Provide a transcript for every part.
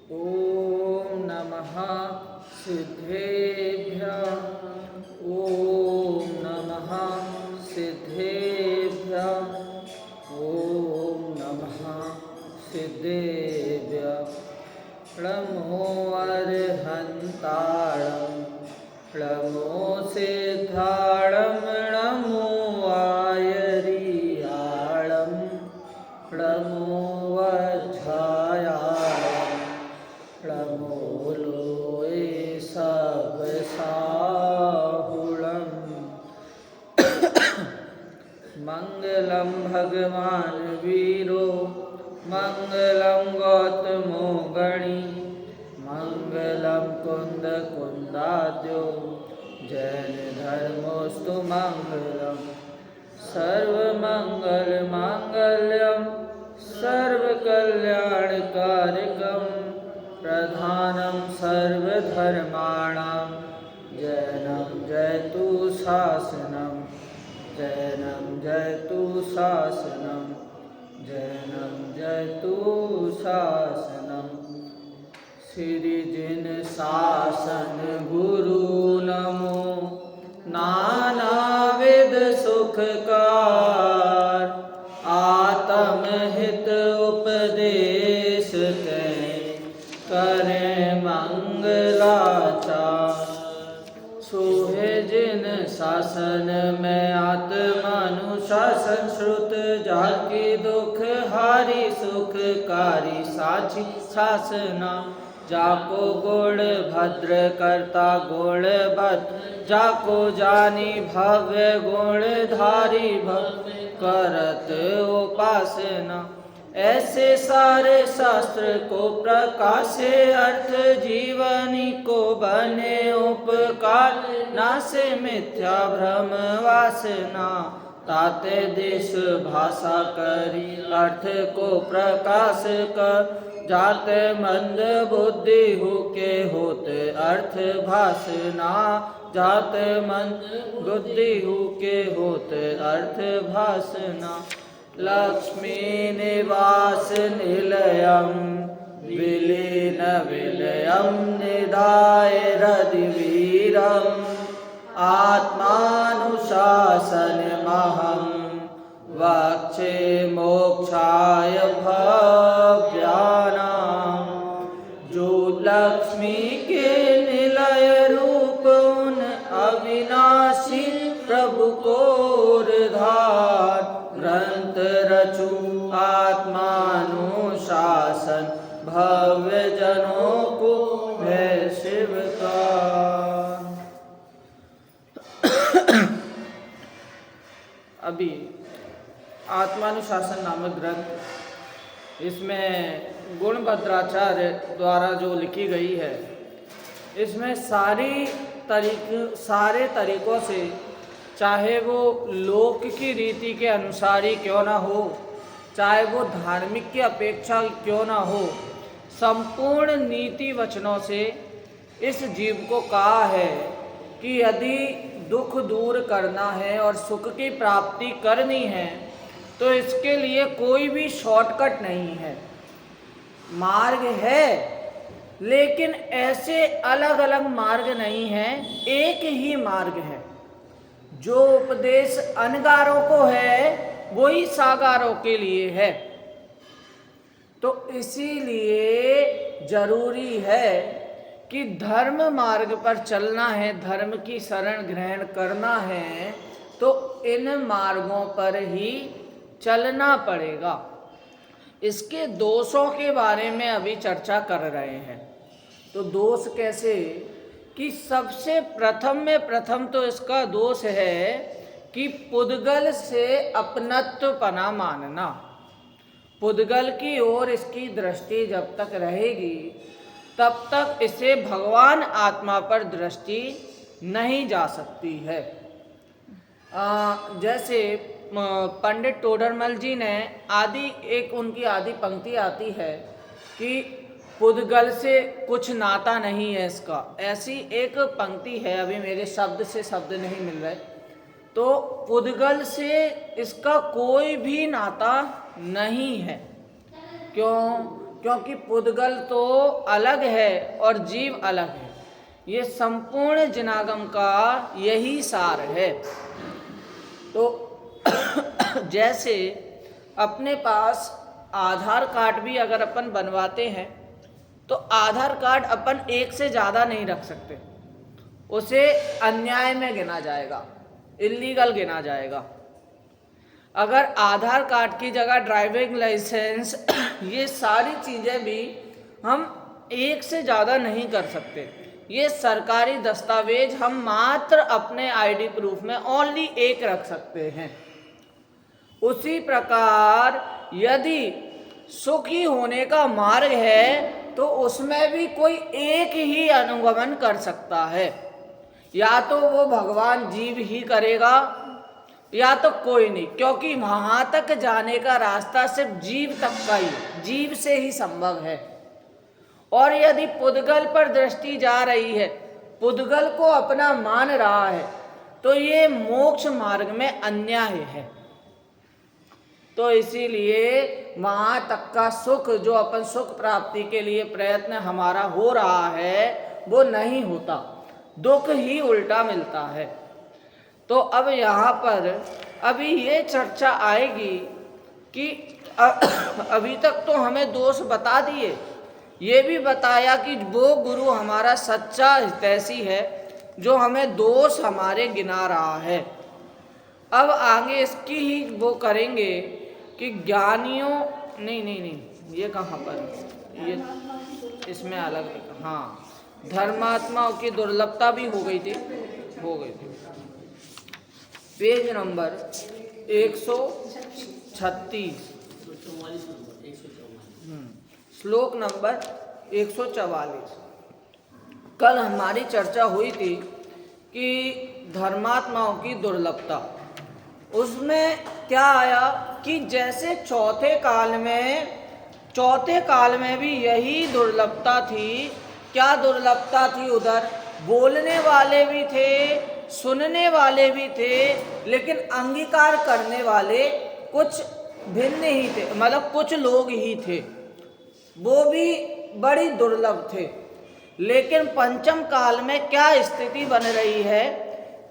ॐ नमः सिद्धेभ्यः। ॐ नमः सिद्धेभ्यः। ॐ नमः सिद्धेभ्यः। प्रणमो अर्हन्तारं प्रणमो सिद्धारं नमो आयरियाळं प्रणमो वज्रायाळं प्रणमो लोये सबसाहुळं। मंगलम भगवान वीरो मंगलम गौतमो गणी मंगलम कुंद कुंदाद्यो जैन धर्मोस्तु मंगलम। सर्वमंगल मांगल्यम सर्वकल्याणकारकम प्रधानम सर्वधर्माणां जैनं जयतु शासनम् जैनं जयतु शासनम् जैनं जयतु शासनम्। श्री जिन शासन गुरु नमो नानाविध सुखकार आत्म हित उपदेश करें मंगलाचार। सोहे जिन शासन में आत्मानुशासन श्रुत जाकी दुख हारी सुखकारी साची शासना। जाको गुण भद्र करता गुण भद्र जाको जानी भव्य गुण धारी भव्य करत उपासना। ऐसे सारे शास्त्र को प्रकाशे अर्थ जीवनी को बने उपकार नासे मिथ्या भ्रम वासना। ताते देश भाषा करी अर्थ को प्रकाश कर जाते मंद बुद्धि हो के होते अर्थ भाषना। जाते मंद बुद्धि हो के होते अर्थ भाषना। लक्ष्मी निवास निलयम विलीन विलयम निधाय हृदिवीरम आत्मानुशासन महं वक्षे मोक्षाय भव्यानां। जो लक्ष्मी के निलय रूप उन अविनाशी प्रभु को धार ग्रंथ रचु आत्मानुशासन भव्य जनों को भय शिव का। अभी आत्मानुशासन नामक ग्रंथ, इसमें गुणभद्राचार्य द्वारा जो लिखी गई है, इसमें सारे तरीकों से, चाहे वो लोक की रीति के अनुसार ही क्यों ना हो, चाहे वो धार्मिक की अपेक्षा क्यों ना हो, संपूर्ण नीति वचनों से इस जीव को कहा है कि यदि दुख दूर करना है और सुख की प्राप्ति करनी है तो इसके लिए कोई भी शॉर्टकट नहीं है। मार्ग है लेकिन ऐसे अलग अलग मार्ग नहीं है, एक ही मार्ग है। जो उपदेश अनगारों को है वही सागारों के लिए है। तो इसीलिए जरूरी है कि धर्म मार्ग पर चलना है, धर्म की शरण ग्रहण करना है तो इन मार्गों पर ही चलना पड़ेगा। इसके दोषों के बारे में अभी चर्चा कर रहे हैं। तो दोष कैसे कि सबसे प्रथम तो इसका दोष है कि पुद्गल से अपनत्वपना मानना। पुद्गल की ओर इसकी दृष्टि जब तक रहेगी तब तक इसे भगवान आत्मा पर दृष्टि नहीं जा सकती है। जैसे पंडित टोडरमल जी ने उनकी आदि पंक्ति आती है कि पुद्गल से कुछ नाता नहीं है इसका। ऐसी एक पंक्ति है, अभी मेरे शब्द से शब्द नहीं मिल रहे। तो पुद्गल से इसका कोई भी नाता नहीं है। क्यों? क्योंकि पुद्गल तो अलग है और जीव अलग है। ये संपूर्ण जिनागम का यही सार है। तो जैसे अपने पास आधार कार्ड भी अगर अपन बनवाते हैं तो आधार कार्ड अपन एक से ज़्यादा नहीं रख सकते, उसे अन्याय में गिना जाएगा, इल्लीगल गिना जाएगा। अगर आधार कार्ड की जगह ड्राइविंग लाइसेंस ये सारी चीज़ें भी हम एक से ज़्यादा नहीं कर सकते। ये सरकारी दस्तावेज हम मात्र अपने आईडी प्रूफ में ओनली एक रख सकते हैं। उसी प्रकार यदि सुखी होने का मार्ग है तो उसमें भी कोई एक ही अनुगमन कर सकता है, या तो वो भगवान जीव ही करेगा या तो कोई नहीं, क्योंकि वहाँ तक जाने का रास्ता सिर्फ जीव तक का ही, जीव से ही संभव है। और यदि पुद्गल पर दृष्टि जा रही है, पुद्गल को अपना मान रहा है, तो ये मोक्ष मार्ग में अन्याय है। तो इसीलिए वहाँ तक का सुख, जो अपन सुख प्राप्ति के लिए प्रयत्न हमारा हो रहा है, वो नहीं होता, दुख ही उल्टा मिलता है। तो अब यहाँ पर अभी ये चर्चा आएगी कि अभी तक तो हमें दोष बता दिए, ये भी बताया कि वो गुरु हमारा सच्चा हितैषी है जो हमें दोष हमारे गिना रहा है। अब आगे इसकी ही वो करेंगे कि ज्ञानियों नहीं, ये कहाँ पर, ये इसमें अलग, हाँ, धर्मात्माओं की दुर्लभता भी हो गई थी। पेज नंबर 136, श्लोक नंबर 144। कल हमारी चर्चा हुई थी कि धर्मात्माओं की दुर्लभता, उसमें क्या आया कि जैसे चौथे काल में भी यही दुर्लभता थी। क्या दुर्लभता थी? उधर बोलने वाले भी थे, सुनने वाले भी थे, लेकिन अंगीकार करने वाले कुछ भिन्न ही थे, मतलब कुछ लोग ही थे, वो भी बड़ी दुर्लभ थे। लेकिन पंचम काल में क्या स्थिति बन रही है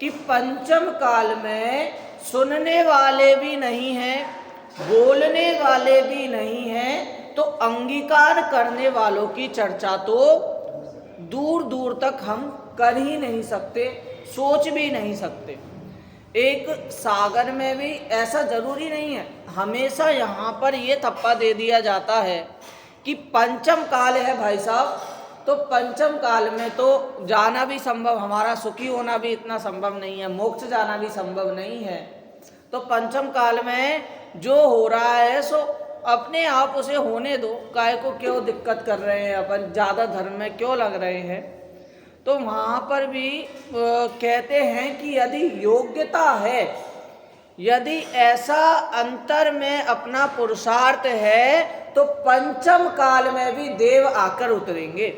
कि पंचम काल में सुनने वाले भी नहीं हैं, बोलने वाले भी नहीं हैं, तो अंगीकार करने वालों की चर्चा तो दूर दूर तक हम कर ही नहीं सकते, सोच भी नहीं सकते। एक सागर में भी ऐसा जरूरी नहीं है, हमेशा यहाँ पर ये थप्पा दे दिया जाता है कि पंचम काल है भाई साहब, तो पंचम काल में तो जाना भी संभव, हमारा सुखी होना भी इतना संभव नहीं है, मोक्ष जाना भी संभव नहीं है। तो पंचम काल में जो हो रहा है सो अपने आप उसे होने दो, काय को क्यों दिक्कत कर रहे हैं, अपन ज़्यादा धर्म में क्यों लग रहे हैं। तो वहाँ पर भी कहते हैं कि यदि योग्यता है, यदि ऐसा अंतर में अपना पुरुषार्थ है, तो पंचम काल में भी देव आकर उतरेंगे।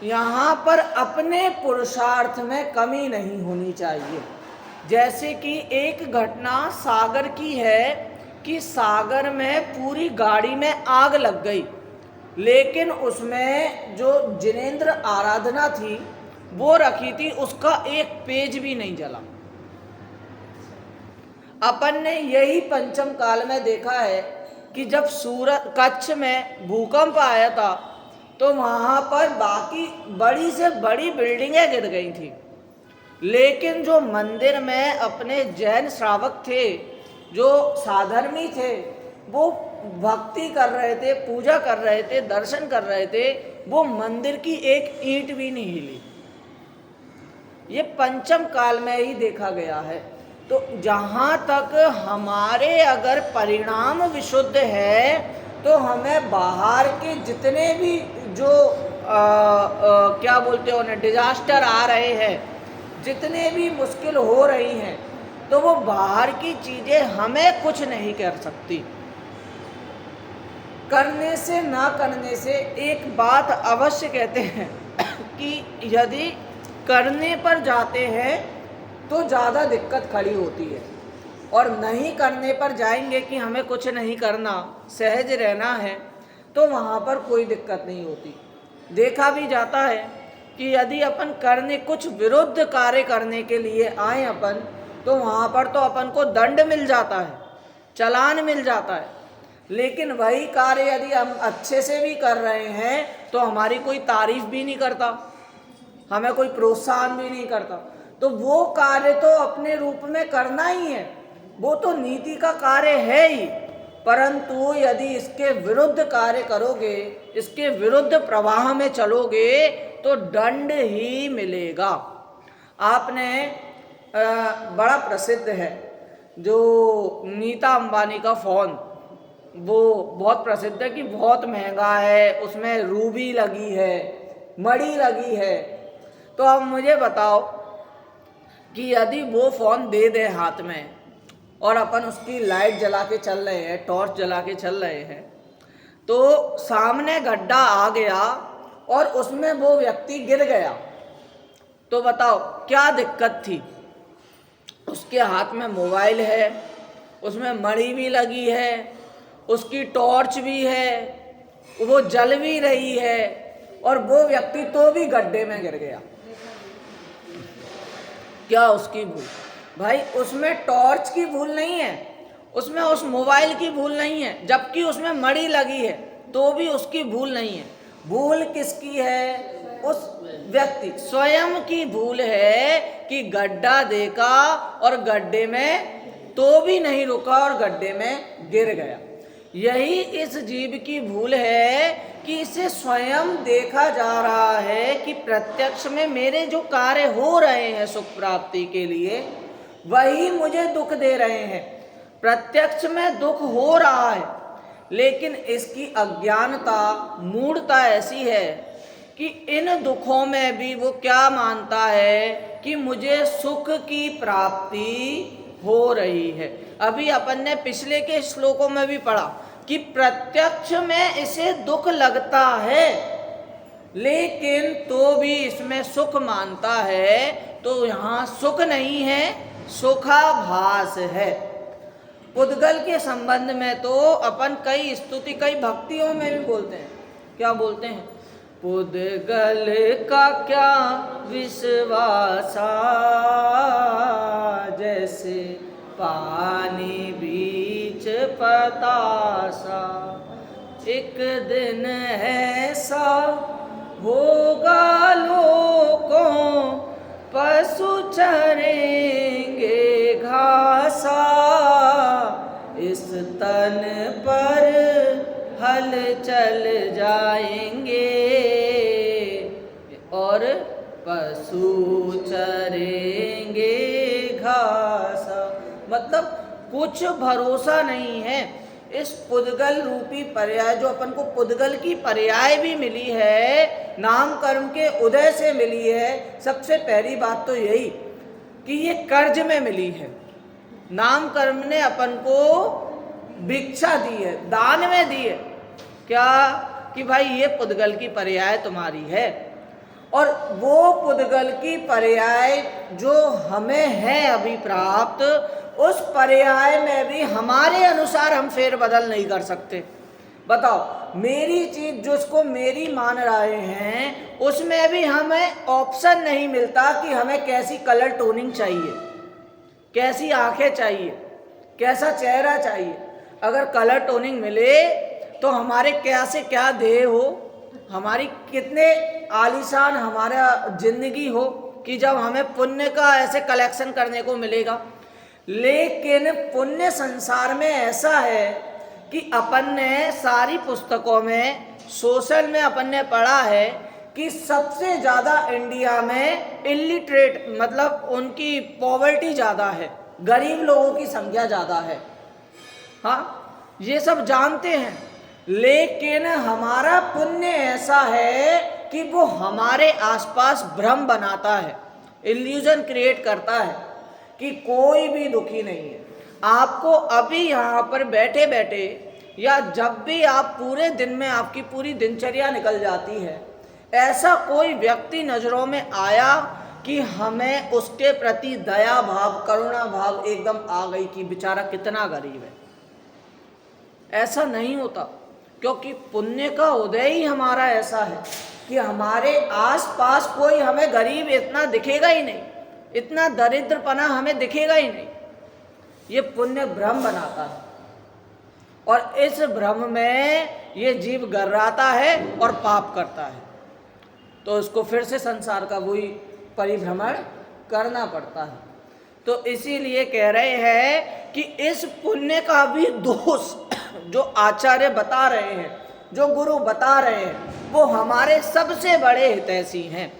यहाँ पर अपने पुरुषार्थ में कमी नहीं होनी चाहिए। जैसे कि एक घटना सागर की है कि सागर में पूरी गाड़ी में आग लग गई, लेकिन उसमें जो जिनेंद्र आराधना थी वो रखी थी, उसका एक पेज भी नहीं जला। अपन ने यही पंचम काल में देखा है कि जब सूरत कच्छ में भूकंप आया था तो वहाँ पर बाकी बड़ी से बड़ी बिल्डिंगें गिर गई थी, लेकिन जो मंदिर में अपने जैन श्रावक थे, जो साधर्मी थे, वो भक्ति कर रहे थे, पूजा कर रहे थे, दर्शन कर रहे थे, वो मंदिर की एक ईंट भी नहीं हिली। ये पंचम काल में ही देखा गया है। तो जहाँ तक हमारे अगर परिणाम विशुद्ध है, तो हमें बाहर के जितने भी जो क्या बोलते हैं उन्हें, डिजास्टर आ रहे हैं, जितने भी मुश्किल हो रही हैं, तो वो बाहर की चीज़ें हमें कुछ नहीं कर सकती। करने से ना करने से एक बात अवश्य कहते हैं कि यदि करने पर जाते हैं तो ज़्यादा दिक्कत खड़ी होती है। और नहीं करने पर जाएंगे कि हमें कुछ नहीं करना, सहज रहना है, तो वहाँ पर कोई दिक्कत नहीं होती। देखा भी जाता है कि यदि अपन करने कुछ विरुद्ध कार्य करने के लिए आए अपन, तो वहाँ पर तो अपन को दंड मिल जाता है, चालान मिल जाता है। लेकिन वही कार्य यदि हम अच्छे से भी कर रहे हैं तो हमारी कोई तारीफ भी नहीं करता, हमें कोई प्रोत्साहन भी नहीं करता। तो वो कार्य तो अपने रूप में करना ही है, वो तो नीति का कार्य है ही, परंतु यदि इसके विरुद्ध कार्य करोगे, इसके विरुद्ध प्रवाह में चलोगे तो दंड ही मिलेगा। आपने बड़ा प्रसिद्ध है जो नीता अंबानी का फ़ोन, वो बहुत प्रसिद्ध है कि बहुत महंगा है, उसमें रूबी लगी है, मणि लगी है। तो अब मुझे बताओ कि यदि वो फ़ोन दे दे हाथ में और अपन उसकी लाइट जला के चल रहे हैं, टॉर्च जला के चल रहे हैं, तो सामने गड्ढा आ गया और उसमें वो व्यक्ति गिर गया, तो बताओ क्या दिक्कत थी? उसके हाथ में मोबाइल है, उसमें मणि भी लगी है, उसकी टॉर्च भी है, वो जल भी रही है, और वो व्यक्ति तो भी गड्ढे में गिर गया। क्या उसकी भूल? भाई उसमें टॉर्च की भूल नहीं है, उसमें उस मोबाइल की भूल नहीं है, जबकि उसमें मणि लगी है, तो भी उसकी भूल नहीं है। भूल किसकी है? उस व्यक्ति स्वयं की भूल है कि गड्ढा देखा और गड्ढे में तो भी नहीं रुका और गड्ढे में गिर गया। यही इस जीव की भूल है कि इसे स्वयं देखा जा रहा है कि प्रत्यक्ष में मेरे जो कार्य हो रहे हैं सुख प्राप्ति के लिए, वही मुझे दुख दे रहे हैं। प्रत्यक्ष में दुख हो रहा है, लेकिन इसकी अज्ञानता, मूढ़ता ऐसी है कि इन दुखों में भी वो क्या मानता है कि मुझे सुख की प्राप्ति हो रही है। अभी अपन ने पिछले के श्लोकों में भी पढ़ा कि प्रत्यक्ष में इसे दुख लगता है, लेकिन तो भी इसमें सुख मानता है। तो यहाँ सुख नहीं है, सुखाभास है। पुद्गल के संबंध में तो अपन कई स्तुति, कई भक्तियों में भी बोलते हैं। क्या बोलते हैं? पुद्गल का क्या विश्वासा, जैसे पानी बीच पतासा। एक दिन ऐसा होगा लोगों, पशु चरेंगे घासा, इस तन पर हल चल जाएंगे और पशु चरेंगे घासा। मतलब कुछ भरोसा नहीं है। इस पुद्गल रूपी पर्याय, जो अपन को पुद्गल की पर्याय भी मिली है, नाम कर्म के उदय से मिली है। सबसे पहली बात तो यही कि ये कर्ज में मिली है। नाम कर्म ने अपन को भिक्षा दी है, दान में दी है। क्या? कि भाई ये पुद्गल की पर्याय तुम्हारी है, और वो पुद्गल की पर्याय जो हमें है अभी प्राप्त, उस पर्याय में भी हमारे अनुसार हम फेर बदल नहीं कर सकते। बताओ, मेरी चीज जिसको मेरी मान रहे हैं, उसमें भी हमें ऑप्शन नहीं मिलता कि हमें कैसी कलर टोनिंग चाहिए, कैसी आंखें चाहिए, कैसा चेहरा चाहिए। अगर कलर टोनिंग मिले तो हमारे क्या से क्या देह हो, हमारी कितने आलीशान हमारा जिंदगी हो कि जब हमें पुण्य का ऐसे कलेक्शन करने को मिलेगा। लेकिन पुण्य संसार में ऐसा है कि अपन ने सारी पुस्तकों में, सोशल में अपन ने पढ़ा है कि सबसे ज़्यादा इंडिया में इलिटरेट, मतलब उनकी पॉवर्टी ज़्यादा है, गरीब लोगों की संख्या ज़्यादा है। हाँ, ये सब जानते हैं, लेकिन हमारा पुण्य ऐसा है कि वो हमारे आसपास भ्रम बनाता है, इल्यूजन क्रिएट करता है कि कोई भी दुखी नहीं है। आपको अभी यहाँ पर बैठे बैठे, या जब भी आप पूरे दिन में आपकी पूरी दिनचर्या निकल जाती है, ऐसा कोई व्यक्ति नज़रों में आया कि हमें उसके प्रति दया भाव, करुणा भाव एकदम आ गई कि बेचारा कितना गरीब है। ऐसा नहीं होता, क्योंकि पुण्य का उदय ही हमारा ऐसा है कि हमारे आसपास कोई हमें गरीब इतना दिखेगा ही नहीं, इतना दरिद्रपना हमें दिखेगा ही नहीं। ये पुण्य भ्रम बनाता है और इस भ्रम में ये जीव गर्राता है और पाप करता है, तो उसको फिर से संसार का वही परिभ्रमण करना पड़ता है। तो इसीलिए कह रहे हैं कि इस पुण्य का भी दोष जो आचार्य बता रहे हैं, जो गुरु बता रहे हैं, वो हमारे सबसे बड़े हितैषी हैं।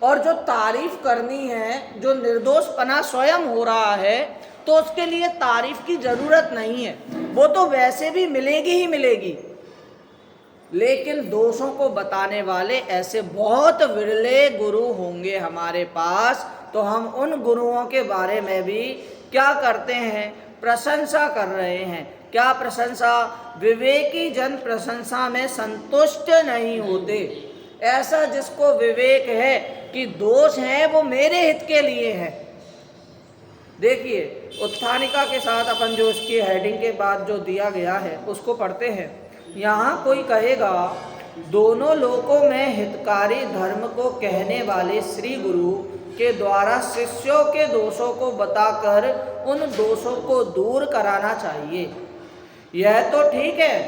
और जो तारीफ करनी है, जो निर्दोषपना स्वयं हो रहा है, तो उसके लिए तारीफ की जरूरत नहीं है, वो तो वैसे भी मिलेगी ही मिलेगी। लेकिन दोषों को बताने वाले ऐसे बहुत विरले गुरु होंगे हमारे पास, तो हम उन गुरुओं के बारे में भी क्या करते हैं, प्रशंसा कर रहे हैं। क्या प्रशंसा? विवेकी जन प्रशंसा में संतुष्ट नहीं होते। ऐसा जिसको विवेक है कि दोष है वो मेरे हित के लिए है। देखिए उत्थानिका के साथ अपन जो उसकी हेडिंग के बाद जो दिया गया है उसको पढ़ते हैं। यहाँ कोई कहेगा, दोनों लोकों में हितकारी धर्म को कहने वाले श्री गुरु के द्वारा शिष्यों के दोषों को बताकर उन दोषों को दूर कराना चाहिए। यह तो ठीक है,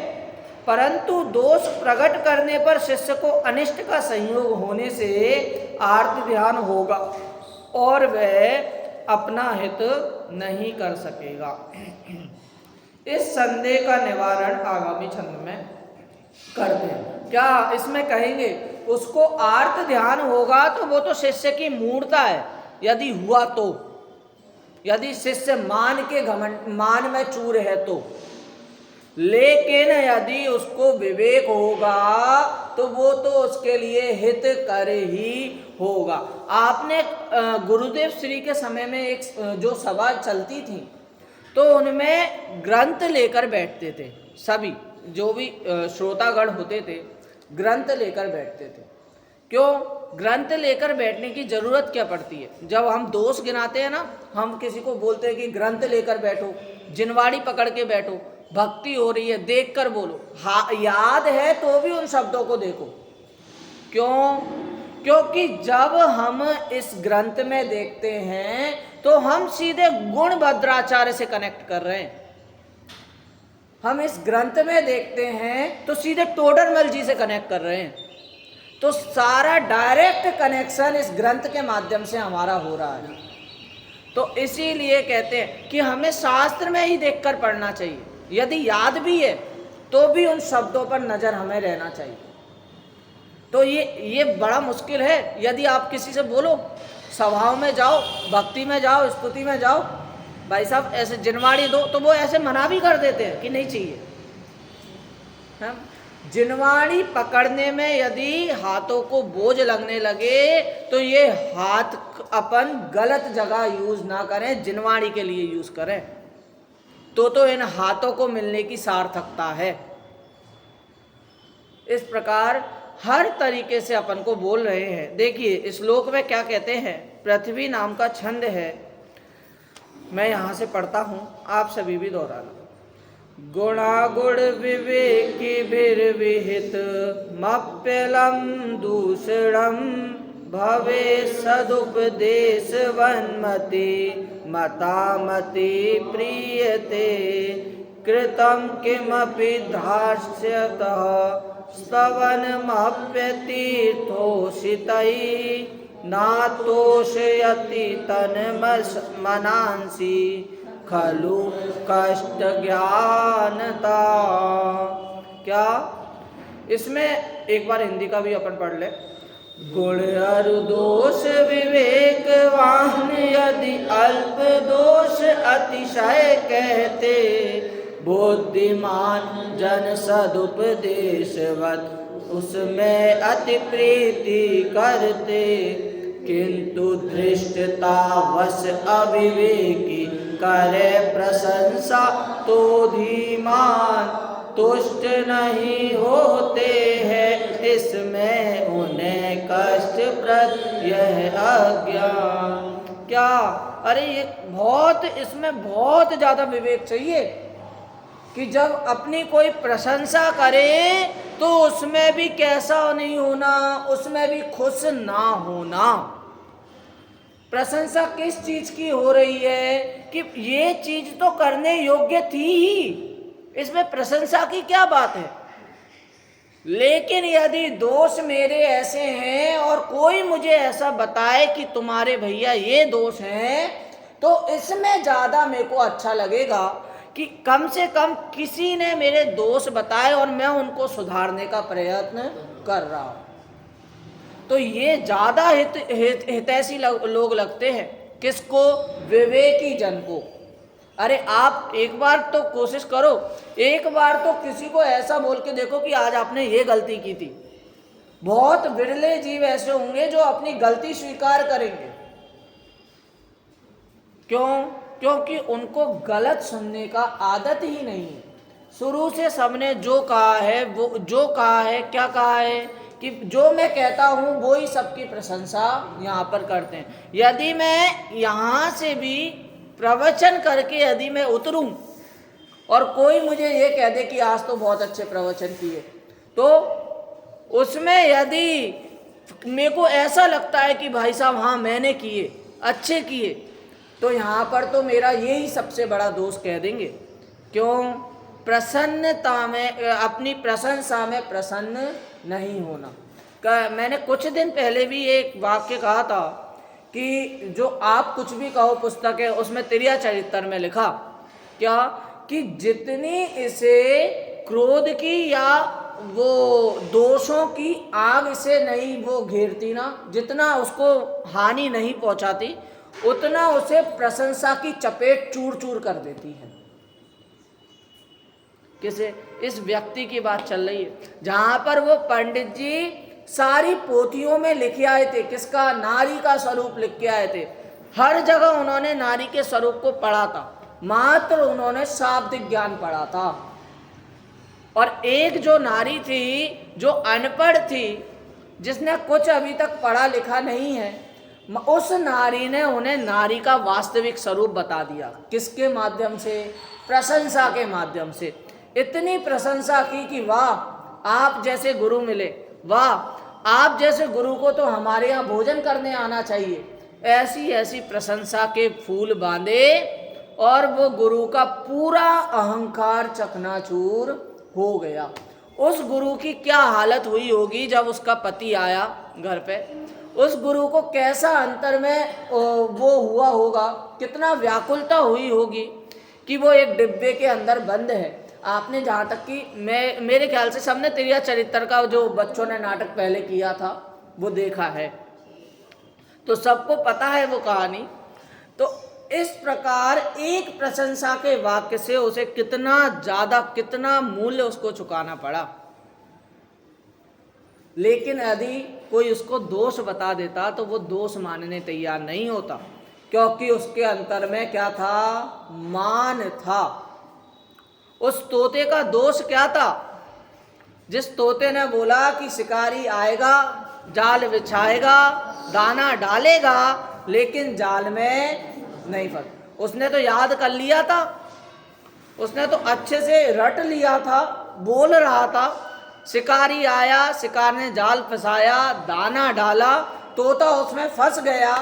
परंतु दोष प्रकट करने पर शिष्य को अनिष्ट का संयोग होने से आर्त ध्यान होगा और वह अपना हित नहीं कर सकेगा। इस संदेह का निवारण आगामी छंद में करते हैं। क्या इसमें कहेंगे? उसको आर्त ध्यान होगा तो वो तो शिष्य की मूर्ता है, यदि हुआ तो, यदि शिष्य मान के घमंड, मान में चूर है तो। लेकिन यदि उसको विवेक होगा तो वो तो उसके लिए हित कर ही होगा। आपने गुरुदेव श्री के समय में एक जो सभा चलती थी, तो उनमें ग्रंथ लेकर बैठते थे। सभी जो भी श्रोतागण होते थे ग्रंथ लेकर बैठते थे। क्यों ग्रंथ लेकर बैठने की जरूरत क्या पड़ती है? जब हम दोष गिनाते हैं ना, हम किसी को बोलते हैं कि ग्रंथ लेकर बैठो, जिनवाड़ी पकड़ के बैठो, भक्ति हो रही है देख कर बोलो। हाँ याद है तो भी उन शब्दों को देखो। क्यों? क्योंकि जब हम इस ग्रंथ में देखते हैं तो हम सीधे गुण भद्राचार्य से कनेक्ट कर रहे हैं। हम इस ग्रंथ में देखते हैं तो सीधे टोडरमल जी से कनेक्ट कर रहे हैं। तो सारा डायरेक्ट कनेक्शन इस ग्रंथ के माध्यम से हमारा हो रहा है। तो इसीलिए कहते हैं कि हमें शास्त्र में ही देखकर पढ़ना चाहिए। यदि याद भी है तो भी उन शब्दों पर नजर हमें रहना चाहिए। तो ये बड़ा मुश्किल है। यदि आप किसी से बोलो, सभाओं में जाओ, भक्ति में जाओ, स्तुति में जाओ, भाई साहब ऐसे जिनवाड़ी दो, तो वो ऐसे मना भी कर देते हैं कि नहीं चाहिए। हम जिनवाड़ी पकड़ने में यदि हाथों को बोझ लगने लगे तो ये हाथ अपन गलत जगह यूज ना करें, जिनवाड़ी के लिए यूज करें, तो इन हाथों को मिलने की सार्थकता है। इस प्रकार हर तरीके से अपन को बोल रहे हैं। देखिए श्लोक में क्या कहते हैं। पृथ्वी नाम का छंद है, मैं यहाँ से पढ़ता हूँ, आप सभी भी दोहराना। गुणागुण विवेकी विहित मप्यलम दूषणम भवे सदुपदेश वन्मति मतामति प्रीयते कृतं किमपि धास्यतः स्तवनमप्यतीर्थोषितै नातोषयति तन्मनांसि खलु कष्ट ज्ञानता। क्या इसमें एक बार हिंदी का भी अपन पढ़ ले। गुण अरु दोष विवेकवान यदि अल्प दोष अतिशय कहते बुद्धिमान जन सदुपदेशवत उसमें अति प्रीति करते किंतु धृष्टतावश अविवेकी करे प्रशंसा तो धीमान तुष्ट नहीं होते हैं इसमें उन्हें कष्टप्रद यह अज्ञान। क्या, अरे ये बहुत, इसमें बहुत ज़्यादा विवेक चाहिए कि जब अपनी कोई प्रशंसा करे तो उसमें भी कैसा नहीं होना, उसमें भी खुश ना होना। प्रशंसा किस चीज की हो रही है कि ये चीज तो करने योग्य थी ही, इसमें प्रशंसा की क्या बात है। लेकिन यदि दोष मेरे ऐसे हैं और कोई मुझे ऐसा बताए कि तुम्हारे भैया ये दोष हैं, तो इसमें ज़्यादा मेरे को अच्छा लगेगा कि कम से कम किसी ने मेरे दोष बताए और मैं उनको सुधारने का प्रयत्न कर रहा हूँ। तो ये ज़्यादा हितैषी लोग लगते हैं। किसको? विवेकी जन को। अरे आप एक बार तो कोशिश करो, एक बार तो किसी को ऐसा बोल के देखो कि आज आपने ये गलती की थी। बहुत विरले जीव ऐसे होंगे जो अपनी गलती स्वीकार करेंगे। क्यों? क्योंकि उनको गलत सुनने का आदत ही नहीं है। शुरू से सबने जो कहा है, वो जो कहा है, क्या कहा है कि जो मैं कहता हूँ वो ही सबकी प्रशंसा यहाँ पर करते हैं। यदि मैं यहाँ से भी प्रवचन करके यदि मैं उतरूं और कोई मुझे ये कह दे कि आज तो बहुत अच्छे प्रवचन किए, तो उसमें यदि मेरे को ऐसा लगता है कि भाई साहब हाँ मैंने किए, अच्छे किए, तो यहाँ पर तो मेरा यही सबसे बड़ा दोष कह देंगे। क्यों? प्रसन्नता में, अपनी प्रशंसा में प्रसन्न नहीं होना। मैंने कुछ दिन पहले भी एक वाक्य कहा था कि जो आप कुछ भी कहो पुस्तक है, उसमें तिरिया चरित्र में लिखा क्या कि जितनी इसे क्रोध की या वो दोषों की आग इसे नहीं वो घेरती ना, जितना उसको हानि नहीं पहुंचाती, उतना उसे प्रशंसा की चपेट चूर चूर कर देती है। किसे? इस व्यक्ति की बात चल रही है, जहां पर वो पंडित जी सारी पोथियों में लिखे आए थे, किसका? नारी का स्वरूप लिख के आए थे। हर जगह उन्होंने नारी के स्वरूप को पढ़ा था, मात्र उन्होंने शाब्दिक ज्ञान पढ़ा था। और एक जो नारी थी जो अनपढ़ थी, जिसने कुछ अभी तक पढ़ा लिखा नहीं है, उस नारी ने उन्हें नारी का वास्तविक स्वरूप बता दिया। किसके माध्यम से? प्रशंसा के माध्यम से। इतनी प्रशंसा की कि वाह आप जैसे गुरु मिले, वाह आप जैसे गुरु को तो हमारे यहाँ भोजन करने आना चाहिए। ऐसी ऐसी प्रशंसा के फूल बांधे और वो गुरु का पूरा अहंकार चकनाचूर हो गया। उस गुरु की क्या हालत हुई होगी जब उसका पति आया घर पे। उस गुरु को कैसा अंतर में वो हुआ होगा, कितना व्याकुलता हुई होगी कि वो एक डिब्बे के अंदर बंद है। आपने जहाँ तक कि मेरे ख्याल से सबने तिरिया चरित्र का जो बच्चों ने नाटक पहले किया था वो देखा है, तो सबको पता है वो कहानी। तो इस प्रकार एक प्रशंसा के वाक्य से उसे कितना ज्यादा, कितना मूल्य उसको चुकाना पड़ा। लेकिन यदि कोई उसको दोष बता देता तो वो दोष मानने तैयार नहीं होता, क्योंकि उसके अंतर में क्या था? मान था। उस तोते का दोष क्या था? जिस तोते ने बोला कि शिकारी आएगा, जाल बिछाएगा, दाना डालेगा, लेकिन जाल में नहीं फंस, उसने तो याद कर लिया था, उसने तो अच्छे से रट लिया था, बोल रहा था। शिकारी आया, शिकार ने जाल फंसाया, दाना डाला, तोता उसमें फंस गया,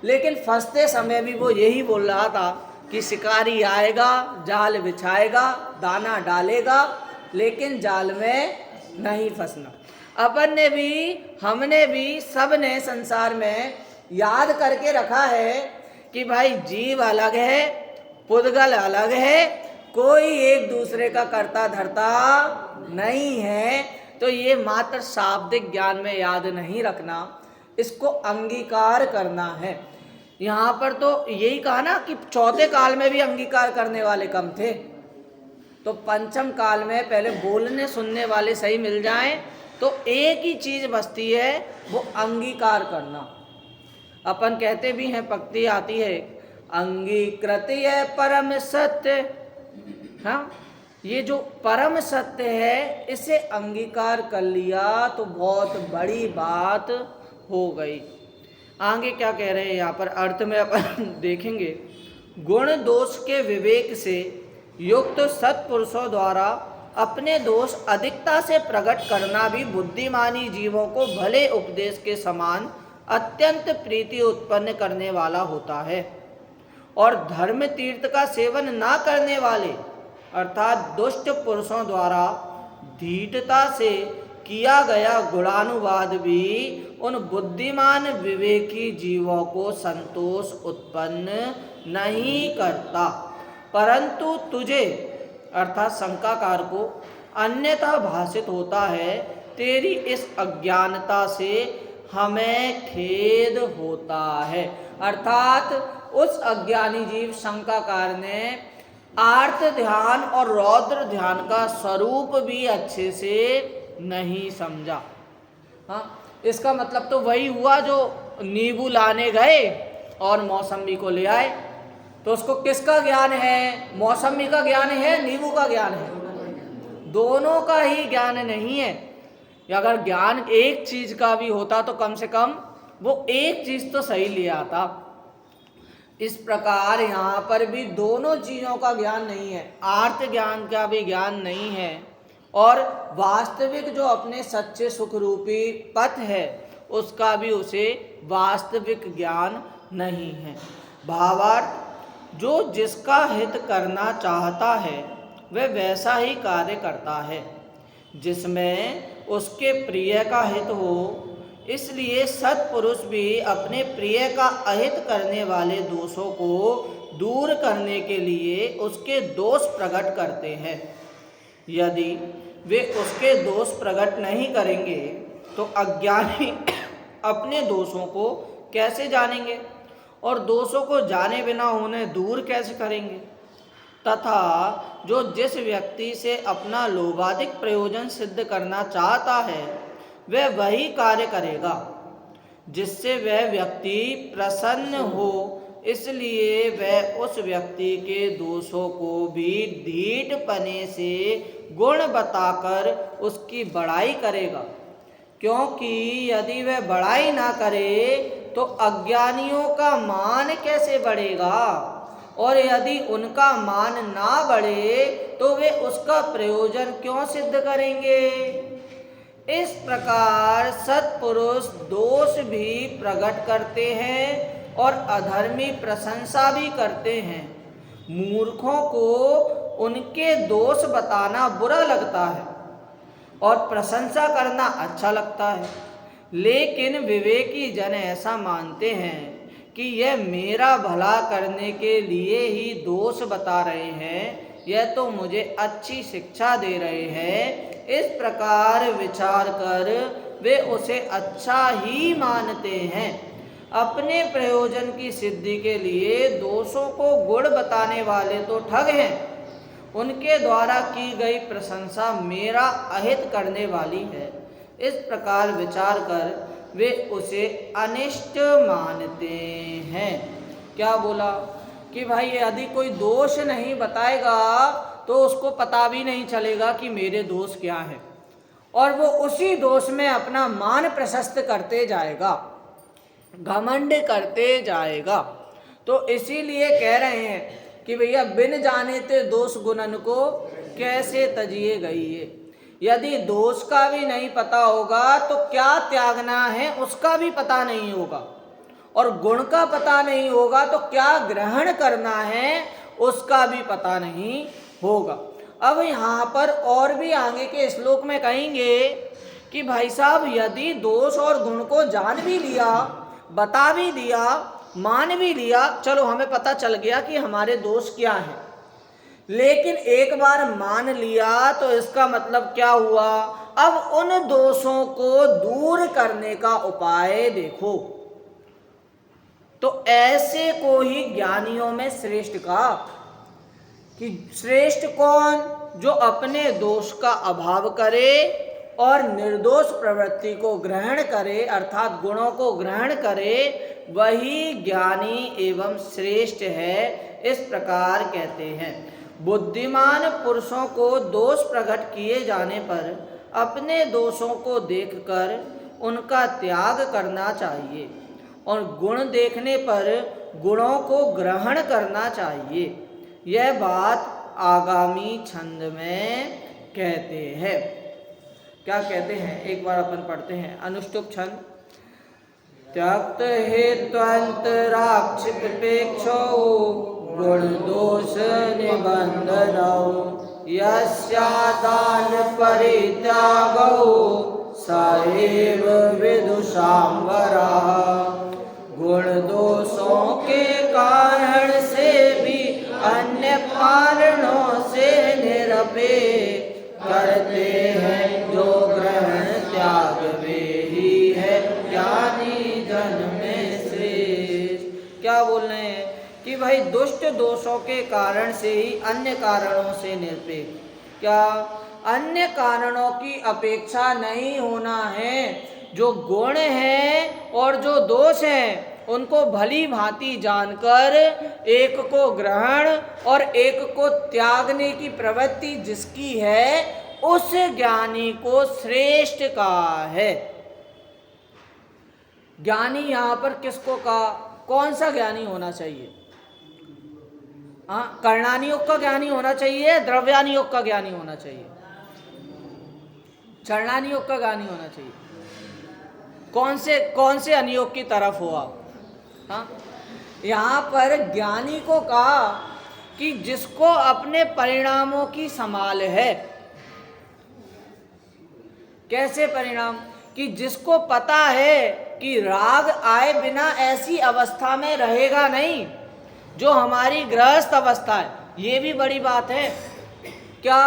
लेकिन फंसते समय भी वो यही बोल रहा था कि शिकारी आएगा, जाल बिछाएगा, दाना डालेगा, लेकिन जाल में नहीं फंसना। अपन ने भी, हमने भी, सब ने संसार में याद करके रखा है कि भाई जीव अलग है, पुद्गल अलग है, कोई एक दूसरे का कर्ता धर्ता नहीं है। तो ये मात्र शाब्दिक ज्ञान में याद नहीं रखना, इसको अंगीकार करना है। यहाँ पर तो यही कहा ना कि चौथे काल में भी अंगीकार करने वाले कम थे, तो पंचम काल में पहले बोलने सुनने वाले सही मिल जाएं तो एक ही चीज बचती है, वो अंगीकार करना। अपन कहते भी हैं, पंक्ति आती है, अंगीकृत है परम सत्य। हाँ, ये जो परम सत्य है इसे अंगीकार कर लिया तो बहुत बड़ी बात हो गई। आगे क्या कह रहे हैं यहाँ पर अर्थ में अपन देखेंगे। गुण दोष के विवेक से युक्त सत्पुरुषों द्वारा अपने दोष अधिकता से प्रकट करना भी बुद्धिमानी जीवों को भले उपदेश के समान अत्यंत प्रीति उत्पन्न करने वाला होता है। और धर्म तीर्थ का सेवन ना करने वाले अर्थात दुष्ट पुरुषों द्वारा धीटता से किया गया गुणानुवाद भी उन बुद्धिमान विवेकी जीवों को संतोष उत्पन्न नहीं करता, परंतु तुझे अर्थात शंकाकार को अन्यथा भाषित होता है। तेरी इस अज्ञानता से हमें खेद होता है। अर्थात उस अज्ञानी जीव शंकाकार ने आर्त ध्यान और रौद्र ध्यान का स्वरूप भी अच्छे से नहीं समझा। हाँ, इसका मतलब तो वही हुआ जो नींबू लाने गए और मौसम्बी को ले आए, तो उसको किसका ज्ञान है? मौसम्बी का ज्ञान है, नींबू का ज्ञान है? दोनों का ही ज्ञान नहीं है। अगर ज्ञान एक चीज का भी होता तो कम से कम वो एक चीज तो सही ले आता। इस प्रकार यहाँ पर भी दोनों चीजों का ज्ञान नहीं है, आर्त ज्ञान का भी ज्ञान नहीं है और वास्तविक जो अपने सच्चे सुख रूपी पथ है उसका भी उसे वास्तविक ज्ञान नहीं है। भावार्थ, जो जिसका हित करना चाहता है वह वैसा ही कार्य करता है जिसमें उसके प्रिय का हित हो। इसलिए सत्पुरुष भी अपने प्रिय का अहित करने वाले दोषों को दूर करने के लिए उसके दोष प्रकट करते हैं। यदि वे उसके दोष प्रकट नहीं करेंगे तो अज्ञानी अपने दोषों को कैसे जानेंगे और दोषों को जाने बिना उन्हें दूर कैसे करेंगे? तथा जो जिस व्यक्ति से अपना लोभाधिक प्रयोजन सिद्ध करना चाहता है वह वही कार्य करेगा जिससे वह व्यक्ति प्रसन्न हो। इसलिए वह उस व्यक्ति के दोषों को भी धीटपने से गुण बताकर उसकी बड़ाई करेगा, क्योंकि यदि वह बड़ाई ना करे तो अज्ञानियों का मान कैसे बढ़ेगा, और यदि उनका मान ना बढ़े तो वे उसका प्रयोजन क्यों सिद्ध करेंगे? इस प्रकार सत्पुरुष दोष भी प्रकट करते हैं और अधर्मी प्रशंसा भी करते हैं। मूर्खों को उनके दोष बताना बुरा लगता है और प्रशंसा करना अच्छा लगता है, लेकिन विवेकी जन ऐसा मानते हैं कि यह मेरा भला करने के लिए ही दोष बता रहे हैं, यह तो मुझे अच्छी शिक्षा दे रहे हैं। इस प्रकार विचार कर वे उसे अच्छा ही मानते हैं। अपने प्रयोजन की सिद्धि के लिए दोषों को गुण बताने वाले तो ठग हैं, उनके द्वारा की गई प्रशंसा मेरा अहित करने वाली है। इस प्रकार विचार कर वे उसे अनिष्ट मानते हैं। क्या बोला कि भाई यदि कोई दोष नहीं बताएगा तो उसको पता भी नहीं चलेगा कि मेरे दोष क्या हैं, और वो उसी दोष में अपना मान प्रशस्त करते जाएगा, घमंड करते जाएगा। तो इसीलिए कह रहे हैं कि भैया बिन जाने ते दोष गुणन को कैसे तजिए गई है। यदि दोष का भी नहीं पता होगा तो क्या त्यागना है उसका भी पता नहीं होगा, और गुण का पता नहीं होगा तो क्या ग्रहण करना है उसका भी पता नहीं होगा। अब यहाँ पर और भी आगे के श्लोक में कहेंगे कि भाई साहब यदि दोष और गुण को जान भी लिया, बता भी दिया, मान भी लिया, चलो हमें पता चल गया कि हमारे दोष क्या हैं, लेकिन एक बार मान लिया तो इसका मतलब क्या हुआ? अब उन दोषों को दूर करने का उपाय देखो। तो ऐसे को ही ज्ञानियों में श्रेष्ठ कहा। कि श्रेष्ठ कौन? जो अपने दोष का अभाव करे और निर्दोष प्रवृत्ति को ग्रहण करे, अर्थात गुणों को ग्रहण करे, वही ज्ञानी एवं श्रेष्ठ है। इस प्रकार कहते हैं। बुद्धिमान पुरुषों को दोष प्रकट किए जाने पर अपने दोषों को देखकर उनका त्याग करना चाहिए और गुण देखने पर गुणों को ग्रहण करना चाहिए। यह बात आगामी छंद में कहते हैं। क्या कहते हैं, एक बार अपन पढ़ते हैं अनुष्टुप छंद। त्यक्त हेत्वन्तराक्षिपेक्षौ गुण दोष निबंधनौ यस्यादान परित्यागौ स एव विदुषाम्बरः। गुण दोषों के कारण से भी अन्य कारणों से निरपेक्ष करते हैं जो ग्रहण त्याग वे ही है ज्ञानी जन में श्रेष्ठ। क्या बोल रहे हैं कि भाई दुष्ट दोषों के कारण से ही अन्य कारणों से निरपेक्ष, क्या अन्य कारणों की अपेक्षा नहीं होना है। जो गुण हैं और जो दोष हैं उनको भली भांति जानकर एक को ग्रहण और एक को त्यागने की प्रवृत्ति जिसकी है उस ज्ञानी को श्रेष्ठ कहा है। ज्ञानी यहाँ पर किसको कहा, कौन सा ज्ञानी होना चाहिए? हाँ, कर्णानी योग का ज्ञानी होना चाहिए, द्रव्यानी योग का ज्ञानी होना चाहिए, चरणानी योग का ज्ञानी होना चाहिए। कौन से अनियोग की तरफ हो आप? हाँ, यहाँ पर ज्ञानी को कहा कि जिसको अपने परिणामों की संभाल है। कैसे परिणाम? कि जिसको पता है कि राग आए बिना ऐसी अवस्था में रहेगा नहीं जो हमारी गृहस्थ अवस्था है। ये भी बड़ी बात है। क्या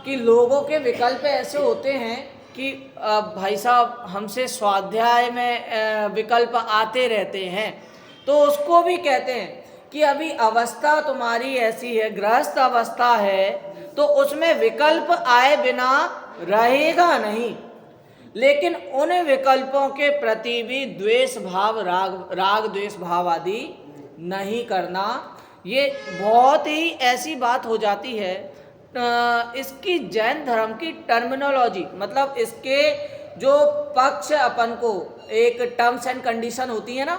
कि लोगों के विकल्प ऐसे होते हैं कि भाई साहब हमसे स्वाध्याय में विकल्प आते रहते हैं, तो उसको भी कहते हैं कि अभी अवस्था तुम्हारी ऐसी है, गृहस्थ अवस्था है, तो उसमें विकल्प आए बिना रहेगा नहीं। लेकिन उन विकल्पों के प्रति भी द्वेष भाव, राग द्वेष भाव आदि नहीं करना। ये बहुत ही ऐसी बात हो जाती है। इसकी जैन धर्म की टर्मिनोलॉजी, मतलब इसके जो पक्ष अपन को एक टर्म्स एंड कंडीशन होती है ना,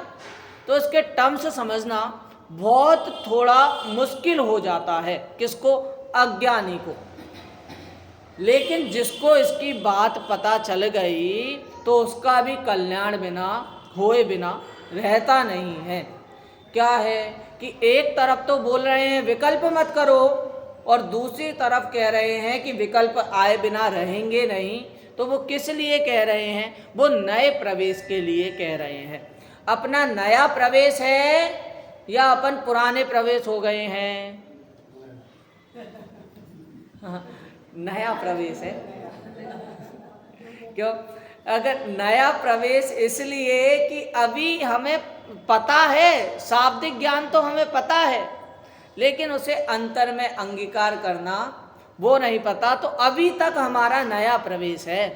तो इसके टर्म्स समझना बहुत थोड़ा मुश्किल हो जाता है। किसको? अज्ञानी को। लेकिन जिसको इसकी बात पता चल गई तो उसका भी कल्याण बिना होए बिना रहता नहीं है। क्या है कि एक तरफ तो बोल रहे हैं विकल्प मत करो और दूसरी तरफ कह रहे हैं कि विकल्प आए बिना रहेंगे नहीं। तो वो किस लिए कह रहे हैं? वो नए प्रवेश के लिए कह रहे हैं। अपना नया प्रवेश है या अपन पुराने प्रवेश हो गए हैं? नया प्रवेश है। क्यों? अगर नया प्रवेश इसलिए कि अभी हमें पता है, शाब्दिक ज्ञान तो हमें पता है, लेकिन उसे अंतर में अंगीकार करना वो नहीं पता, तो अभी तक हमारा नया प्रवेश है।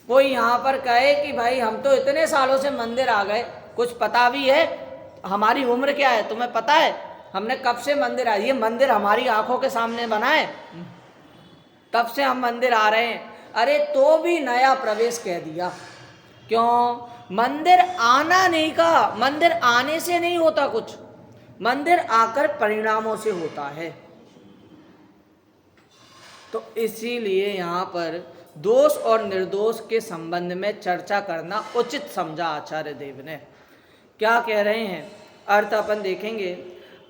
कोई यहाँ पर कहे कि भाई हम तो इतने सालों से मंदिर आ गए, कुछ पता भी है? हमारी उम्र क्या है तुम्हें पता है? हमने कब से मंदिर आए? ये मंदिर हमारी आंखों के सामने बना है, तब से हम मंदिर आ रहे हैं। अरे तो भी नया प्रवेश कह दिया। क्यों? मंदिर आना नहीं कहा। मंदिर आने से नहीं होता कुछ, मंदिर आकर परिणामों से होता है। तो इसीलिए यहाँ पर दोष और निर्दोष के संबंध में चर्चा करना उचित समझा आचार्य देव ने। क्या कह रहे हैं? अर्थ अपन देखेंगे।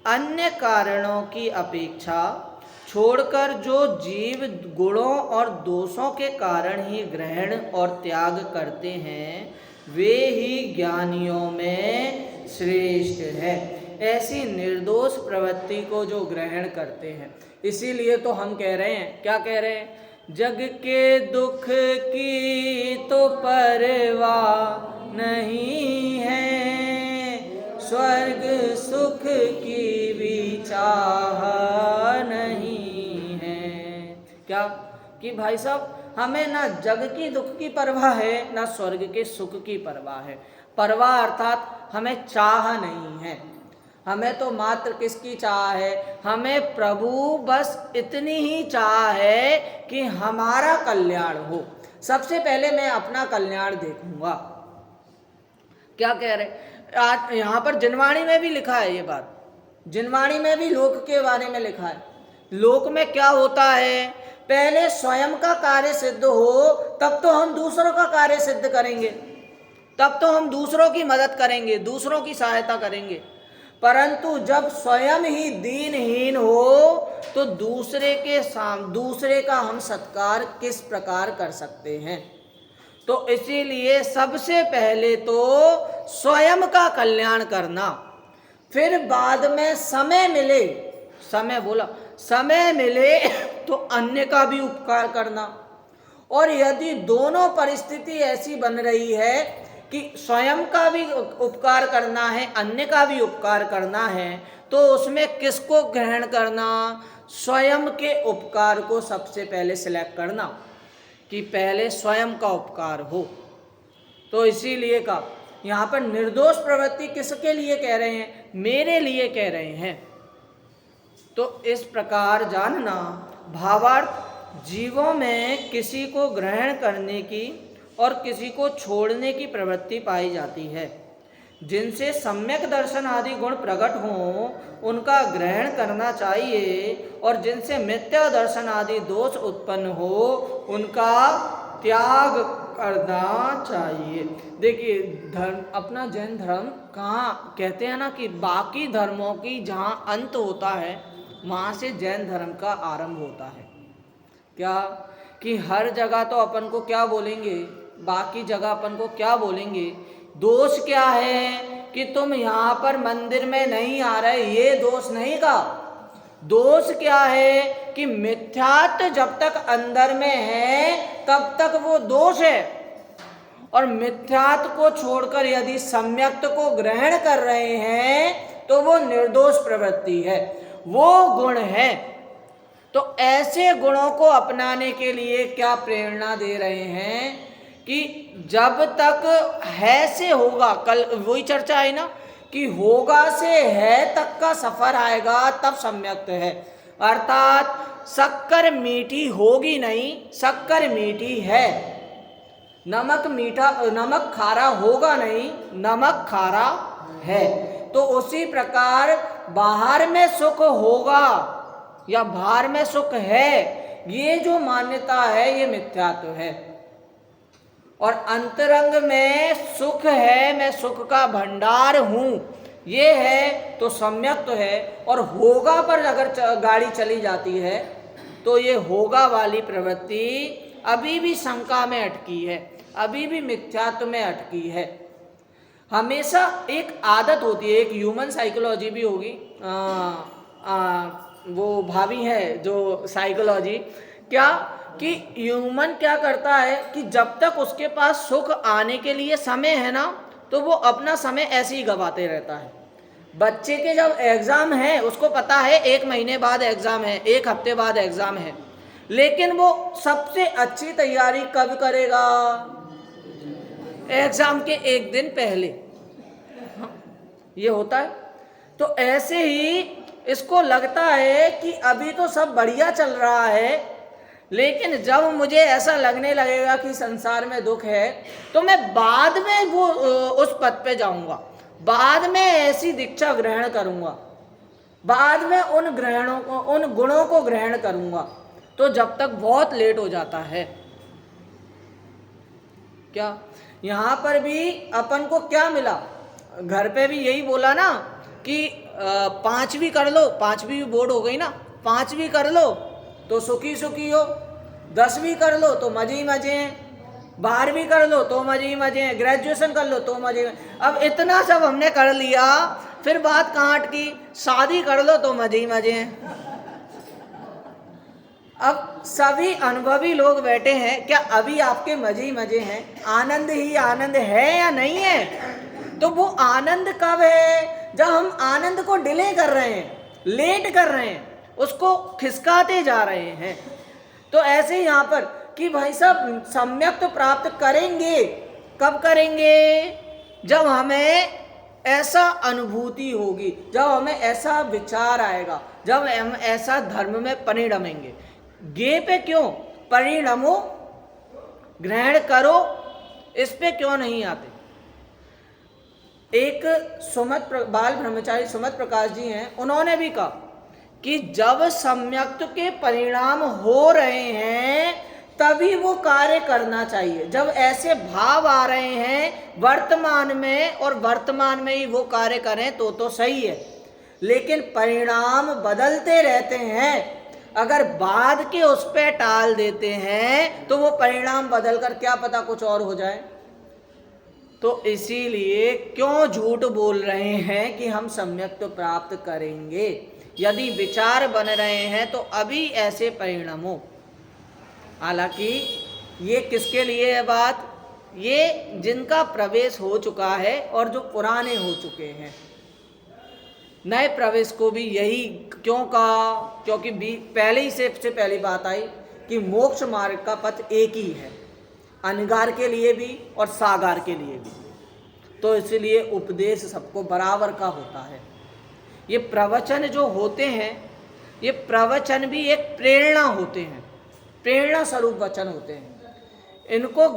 अन्य कारणों की अपेक्षा छोड़कर जो जीव गुणों और दोषों के कारण ही ग्रहण और त्याग करते हैं वे ही ज्ञानियों में श्रेष्ठ है। ऐसी निर्दोष प्रवृत्ति को जो ग्रहण करते हैं। इसीलिए तो हम कह रहे हैं, क्या कह रहे हैं? जग के दुख की तो परवाह नहीं है, स्वर्ग सुख की भी चाह नहीं है। क्या कि भाई साहब हमें ना जग की दुख की परवाह है, ना स्वर्ग के सुख की परवाह है। परवाह अर्थात हमें चाह नहीं है। हमें तो मात्र किसकी चाह है? हमें प्रभु बस इतनी ही चाह है कि हमारा कल्याण हो, सबसे पहले मैं अपना कल्याण देखूंगा। क्या कह रहे, आज यहाँ पर जिनवाणी में भी लिखा है ये बात, जिनवाणी में भी लोक के बारे में लिखा है। लोक में क्या होता है, पहले स्वयं का कार्य सिद्ध हो तब तो हम दूसरों का कार्य सिद्ध करेंगे, तब तो हम दूसरों की मदद करेंगे, दूसरों की सहायता करेंगे। परंतु जब स्वयं ही दीनहीन हो तो दूसरे का हम सत्कार किस प्रकार कर सकते हैं। तो इसीलिए सबसे पहले तो स्वयं का कल्याण करना, फिर बाद में समय मिले, समय बोला, समय मिले तो अन्य का भी उपकार करना। और यदि दोनों परिस्थिति ऐसी बन रही है कि स्वयं का भी उपकार करना है, अन्य का भी उपकार करना है, तो उसमें किसको ग्रहण करना, स्वयं के उपकार को सबसे पहले सिलेक्ट करना कि पहले स्वयं का उपकार हो। तो इसीलिए का यहाँ पर निर्दोष प्रवृत्ति किसके लिए कह रहे हैं, मेरे लिए कह रहे हैं। तो इस प्रकार जानना, भावार्थ जीवों में किसी को ग्रहण करने की और किसी को छोड़ने की प्रवृत्ति पाई जाती है। जिनसे सम्यक दर्शन आदि गुण प्रकट हों उनका ग्रहण करना चाहिए, और जिनसे मिथ्या दर्शन आदि दोष उत्पन्न हो उनका त्याग करना चाहिए। देखिए धर्म, अपना जैन धर्म कहाँ कहते हैं ना कि बाकी धर्मों की जहाँ अंत होता है वहाँ से जैन धर्म का आरंभ होता है। क्या कि हर जगह तो अपन को क्या बोलेंगे, बाकी जगह अपन को क्या बोलेंगे, दोष क्या है कि तुम यहाँ पर मंदिर में नहीं आ रहे, ये दोष नहीं का। दोष क्या है कि मिथ्यात्व जब तक अंदर में है तब तक वो दोष है, और मिथ्यात्व को छोड़कर यदि सम्यक्त को ग्रहण कर रहे हैं तो वो निर्दोष प्रवृत्ति है, वो गुण है। तो ऐसे गुणों को अपनाने के लिए क्या प्रेरणा दे रहे हैं कि जब तक है से होगा, कल वही चर्चा है ना कि होगा से है तक का सफर आएगा तब सम्यक्त है। अर्थात शक्कर मीठी होगी नहीं, शक्कर मीठी है, नमक मीठा, नमक खारा होगा नहीं, नमक खारा है। तो उसी प्रकार बाहर में सुख होगा या बाहर में सुख है, ये जो मान्यता है ये मिथ्यात्व है। और अंतरंग में सुख है, मैं सुख का भंडार हूँ, ये है तो सम्यक तो है। और होगा पर अगर गाड़ी चली जाती है तो ये होगा वाली प्रवृत्ति अभी भी शंका में अटकी है, अभी भी मिथ्यात्व में अटकी है। हमेशा एक आदत होती है, एक ह्यूमन साइकोलॉजी भी होगी, वो भाभी है जो साइकोलॉजी, क्या कि ह्यूमन क्या करता है कि जब तक उसके पास सुख आने के लिए समय है ना तो वो अपना समय ऐसे ही गवाते रहता है। बच्चे के जब एग्ज़ाम है उसको पता है 1 महीने बाद एग्ज़ाम है, 1 हफ्ते बाद एग्ज़ाम है, लेकिन वो सबसे अच्छी तैयारी कब करेगा, एग्ज़ाम के 1 दिन पहले। ये होता है। तो ऐसे ही इसको लगता है कि अभी तो सब बढ़िया चल रहा है, लेकिन जब मुझे ऐसा लगने लगेगा कि संसार में दुख है तो मैं बाद में वो उस पद पे जाऊंगा, बाद में ऐसी दीक्षा ग्रहण करूंगा, बाद में उन ग्रहणों को, उन गुणों को ग्रहण करूंगा। तो जब तक बहुत लेट हो जाता है। क्या यहाँ पर भी अपन को क्या मिला, घर पे भी यही बोला ना कि 5वीं कर लो, 5वीं बोर्ड हो गई ना, 5वीं कर लो तो सुखी सुखी हो, 10वीं कर लो तो मजे ही मजे हैं, 12वीं कर लो तो मजे ही मजे हैं, ग्रेजुएशन कर लो तो मजे में। अब इतना सब हमने कर लिया, फिर बात कहाँ अटकी, शादी कर लो तो मजे ही मजे हैं। अब सभी अनुभवी लोग बैठे हैं, क्या अभी आपके मजे ही मजे हैं, आनंद ही आनंद है या नहीं है? तो वो आनंद कब है, जब हम आनंद को डिले कर रहे हैं, लेट कर रहे हैं, उसको खिसकाते जा रहे हैं। तो ऐसे यहाँ पर कि भाई साहब सम्यक तो प्राप्त करेंगे, कब करेंगे, जब हमें ऐसा अनुभूति होगी, जब हमें ऐसा विचार आएगा, जब हम ऐसा धर्म में परिणमेंगे। गे पे क्यों परिणमो, ग्रहण करो, इस पे क्यों नहीं आते। एक बाल ब्रह्मचारी सुमत प्रकाश जी हैं, उन्होंने भी कहा कि जब सम्यक्त के परिणाम हो रहे हैं तभी वो कार्य करना चाहिए। जब ऐसे भाव आ रहे हैं वर्तमान में और वर्तमान में ही वो कार्य करें तो सही है, लेकिन परिणाम बदलते रहते हैं। अगर बाद के उस पे टाल देते हैं तो वो परिणाम बदलकर क्या पता कुछ और हो जाए। तो इसीलिए क्यों झूठ बोल रहे हैं कि हम सम्यक तो प्राप्त करेंगे। यदि विचार बन रहे हैं तो अभी ऐसे परिणामों, हालांकि ये किसके लिए है बात, ये जिनका प्रवेश हो चुका है और जो पुराने हो चुके हैं। नए प्रवेश को भी यही क्यों कहा, क्योंकि पहले ही से पहली बात आई कि मोक्ष मार्ग का पथ एक ही है, अनगार के लिए भी और सागार के लिए भी। तो इसलिए उपदेश सबको बराबर का होता है। ये प्रवचन जो होते हैं, ये प्रवचन भी एक प्रेरणा होते हैं, प्रेरणा स्वरूप वचन होते हैं। इनको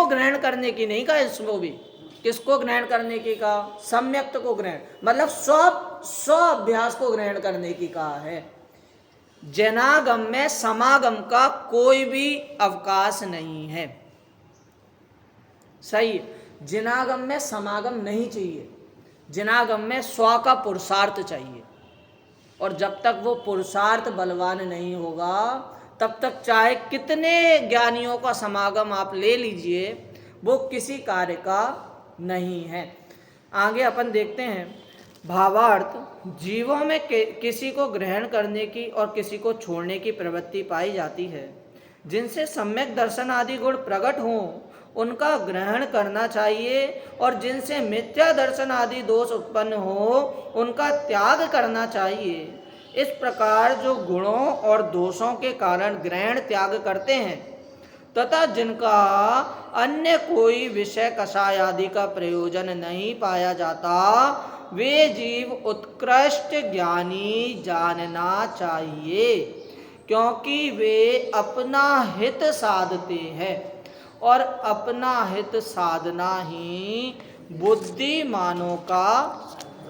ग्रहण करने की नहीं कहा, इसको भी किसको ग्रहण करने की कहा, सम्यक्त को ग्रहण, मतलब स्व अभ्यास को ग्रहण करने की कहा है। जनागम में समागम का कोई भी अवकाश नहीं है। सही, जिनागम में समागम नहीं चाहिए, जिनागम में स्व का पुरुषार्थ चाहिए। और जब तक वो पुरुषार्थ बलवान नहीं होगा तब तक चाहे कितने ज्ञानियों का समागम आप ले लीजिए, वो किसी कार्य का नहीं है। आगे अपन देखते हैं भावार्थ। जीवों में किसी को ग्रहण करने की और किसी को छोड़ने की प्रवृत्ति पाई जाती है। जिनसे सम्यक दर्शन आदि गुण प्रकट हों उनका ग्रहण करना चाहिए, और जिनसे मिथ्या दर्शन आदि दोष उत्पन्न हो उनका त्याग करना चाहिए। इस प्रकार जो गुणों और दोषों के कारण ग्रहण त्याग करते हैं तथा जिनका अन्य कोई विषय कषाय आदि का प्रयोजन नहीं पाया जाता, वे जीव उत्कृष्ट ज्ञानी जानना चाहिए, क्योंकि वे अपना हित साधते हैं और अपना हित साधना ही बुद्धिमानों का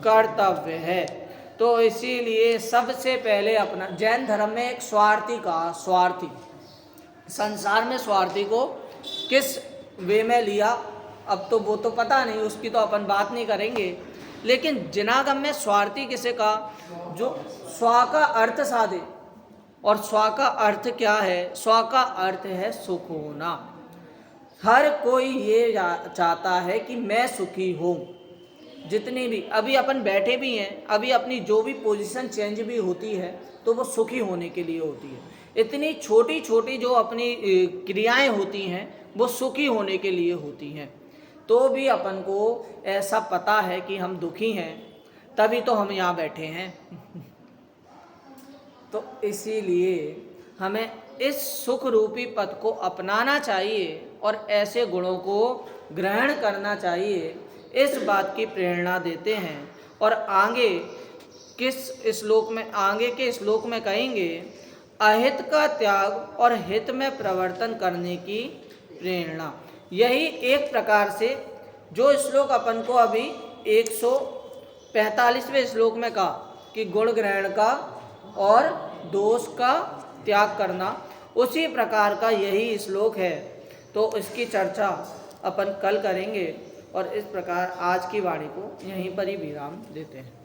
कर्तव्य है। तो इसीलिए सबसे पहले अपना, जैन धर्म में एक स्वार्थी का, स्वार्थी संसार में स्वार्थी को किस वे में लिया, अब तो वो तो पता नहीं, उसकी तो अपन बात नहीं करेंगे। लेकिन जिनागम में स्वार्थी किसे कहा, जो स्व का अर्थ साधे। और स्व का अर्थ क्या है, स्व का अर्थ है सुख होना। हर कोई ये चाहता है कि मैं सुखी हूँ। जितनी भी अभी अपन बैठे भी हैं, अभी अपनी जो भी पोजीशन चेंज भी होती है तो वो सुखी होने के लिए होती है। इतनी छोटी छोटी जो अपनी क्रियाएं होती हैं वो सुखी होने के लिए होती हैं। तो भी अपन को ऐसा पता है कि हम दुखी हैं, तभी तो हम यहाँ बैठे हैं। तो इसीलिए हमें इस सुख रूपी पथ को अपनाना चाहिए और ऐसे गुणों को ग्रहण करना चाहिए, इस बात की प्रेरणा देते हैं। और आगे के श्लोक में कहेंगे अहित का त्याग और हित में प्रवर्तन करने की प्रेरणा। यही एक प्रकार से जो श्लोक अपन को अभी 145वें श्लोक में कहा कि गुण ग्रहण का और दोष का त्याग करना, उसी प्रकार का यही श्लोक है। तो इसकी चर्चा अपन कल करेंगे और इस प्रकार आज की वाणी को यहीं पर ही विराम देते हैं।